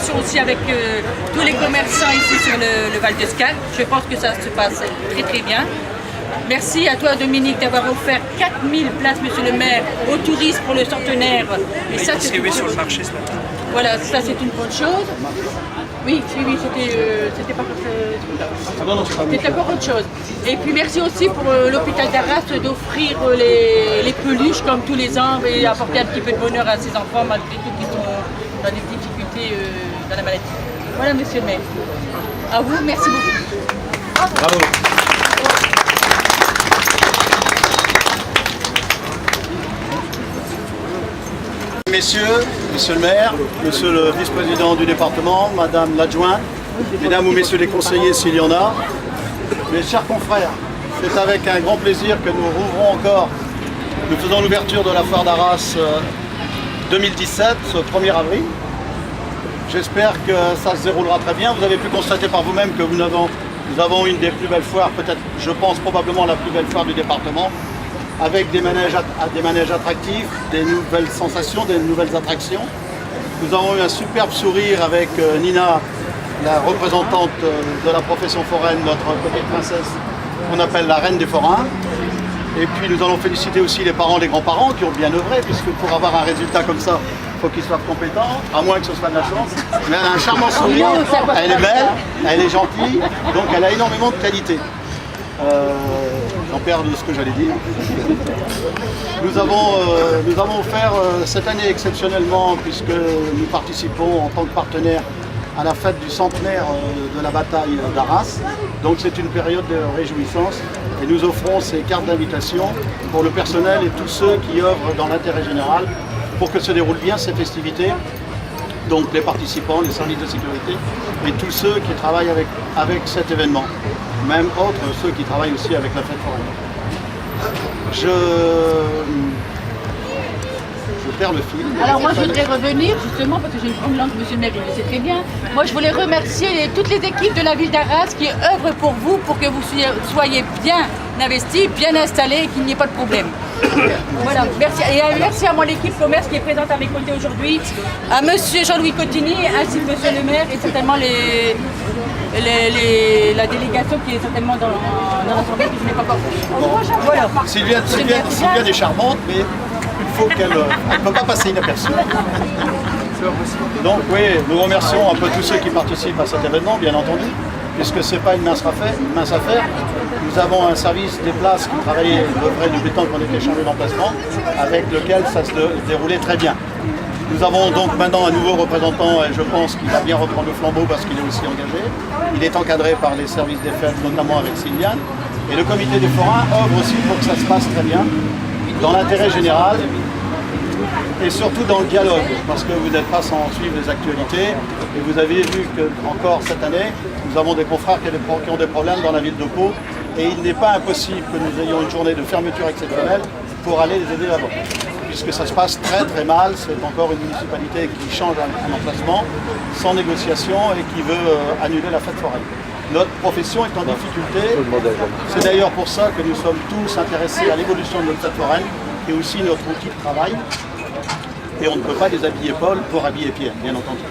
coopération aussi avec tous les commerçants ici sur le Val d'Escale. Je pense que ça se passe très très bien. Merci à toi Dominique d'avoir offert 4000 places, monsieur le maire, aux touristes pour le centenaire. Et ça, c'est sur le marché ce matin. Voilà, ça c'est une bonne chose. Oui, c'était pas c'était encore autre chose. Et puis merci aussi pour l'hôpital d'Arras d'offrir les peluches comme tous les ans et apporter un petit peu de bonheur à ces enfants malgré tout qui sont dans des difficultés dans la maladie. Voilà monsieur le maire. À vous, merci beaucoup. Bravo. Messieurs, monsieur le maire, monsieur le vice-président du département, madame l'adjointe, mesdames ou messieurs les conseillers s'il y en a, mes chers confrères, c'est avec un grand plaisir que nous rouvrons encore, nous faisons l'ouverture de la foire d'Arras 2017, ce 1er avril. J'espère que ça se déroulera très bien. Vous avez pu constater par vous-même que nous avons une des plus belles foires, peut-être, je pense probablement la plus belle foire du département, avec des manèges attractifs, des nouvelles sensations, des nouvelles attractions. Nous avons eu un superbe sourire avec Nina, la représentante de la profession foraine, notre petite princesse qu'on appelle la reine des forains. Et puis nous allons féliciter aussi les parents, les grands-parents qui ont bien œuvré, puisque pour avoir un résultat comme ça, il faut qu'ils soient compétents, à moins que ce soit de la chance. Mais elle a un charmant sourire, elle est belle, elle est gentille, donc elle a énormément de qualité. J'en perds de ce que j'allais dire. Nous avons offert cette année exceptionnellement, puisque nous participons en tant que partenaire à la fête du centenaire de la bataille d'Arras. Donc c'est une période de réjouissance et nous offrons ces cartes d'invitation pour le personnel et tous ceux qui œuvrent dans l'intérêt général pour que se déroulent bien ces festivités. Donc les participants, les services de sécurité et tous ceux qui travaillent avec cet événement. Même autres, ceux qui travaillent aussi avec la fête foraine. Je perds le fil. Alors moi je voudrais revenir justement parce que j'ai une grande langue, monsieur le maire, il le sait très bien. Moi je voulais remercier toutes les équipes de la ville d'Arras qui œuvrent pour vous, pour que vous soyez bien investis, bien installés et qu'il n'y ait pas de problème. Voilà, merci. Et merci à moi l'équipe commerce qui est présente à mes côtés aujourd'hui, à monsieur Jean-Louis Cotigny ainsi que monsieur le maire et certainement la délégation qui est certainement dans l'assemblée que je n'ai pas encore fait. Voilà. Sylviane est charmante, mais il faut qu'elle ne peut pas passer inaperçue. Donc oui, nous remercions un peu tous ceux qui participent à cet événement, bien entendu, puisque ce n'est pas une mince affaire. Nous avons un service des places qui travaillait depuis le temps qu'on était chargé d'emplacement, avec lequel ça se déroulait très bien. Nous avons donc maintenant un nouveau représentant et je pense qu'il va bien reprendre le flambeau parce qu'il est aussi engagé. Il est encadré par les services des fêtes, notamment avec Sylviane. Et le comité des forains œuvre aussi pour que ça se passe très bien, dans l'intérêt général et surtout dans le dialogue, parce que vous n'êtes pas sans suivre les actualités. Et vous avez vu qu'encore cette année, nous avons des confrères qui ont des problèmes dans la ville de Pau. Et il n'est pas impossible que nous ayons une journée de fermeture exceptionnelle pour aller les aider là-bas. Puisque ça se passe très très mal, c'est encore une municipalité qui change un emplacement sans négociation et qui veut annuler la fête foraine. Notre profession est en difficulté, c'est d'ailleurs pour ça que nous sommes tous intéressés à l'évolution de notre fête foraine et aussi notre outil de travail. Et on ne peut pas déshabiller Paul pour habiller Pierre, bien entendu.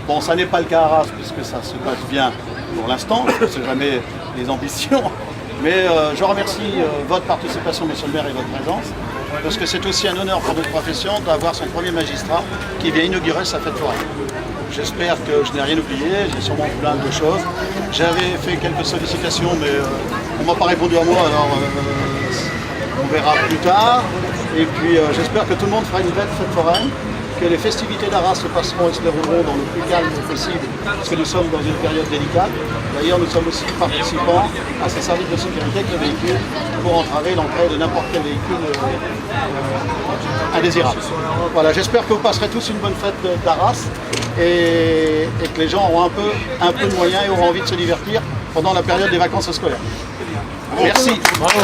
Bon, ça n'est pas le cas à Arras puisque ça se passe bien pour l'instant, c'est jamais les ambitions. Mais je remercie votre participation, monsieur le maire, et votre présence, parce que c'est aussi un honneur pour notre profession d'avoir son premier magistrat qui vient inaugurer sa fête foraine. J'espère que je n'ai rien oublié, j'ai sûrement plein de choses. J'avais fait quelques sollicitations, mais on ne m'a pas répondu à moi, alors on verra plus tard. Et puis j'espère que tout le monde fera une belle fête foraine, que les festivités d'Arras se passeront et se dérouleront dans le plus calme possible, parce que nous sommes dans une période délicate. D'ailleurs, nous sommes aussi participants à ces services de sécurité avec le véhicule pour entraver l'entrée de n'importe quel véhicule indésirable. Voilà, j'espère que vous passerez tous une bonne fête d'Arras et que les gens auront un peu de moyens et auront envie de se divertir pendant la période des vacances scolaires. Merci. Bravo.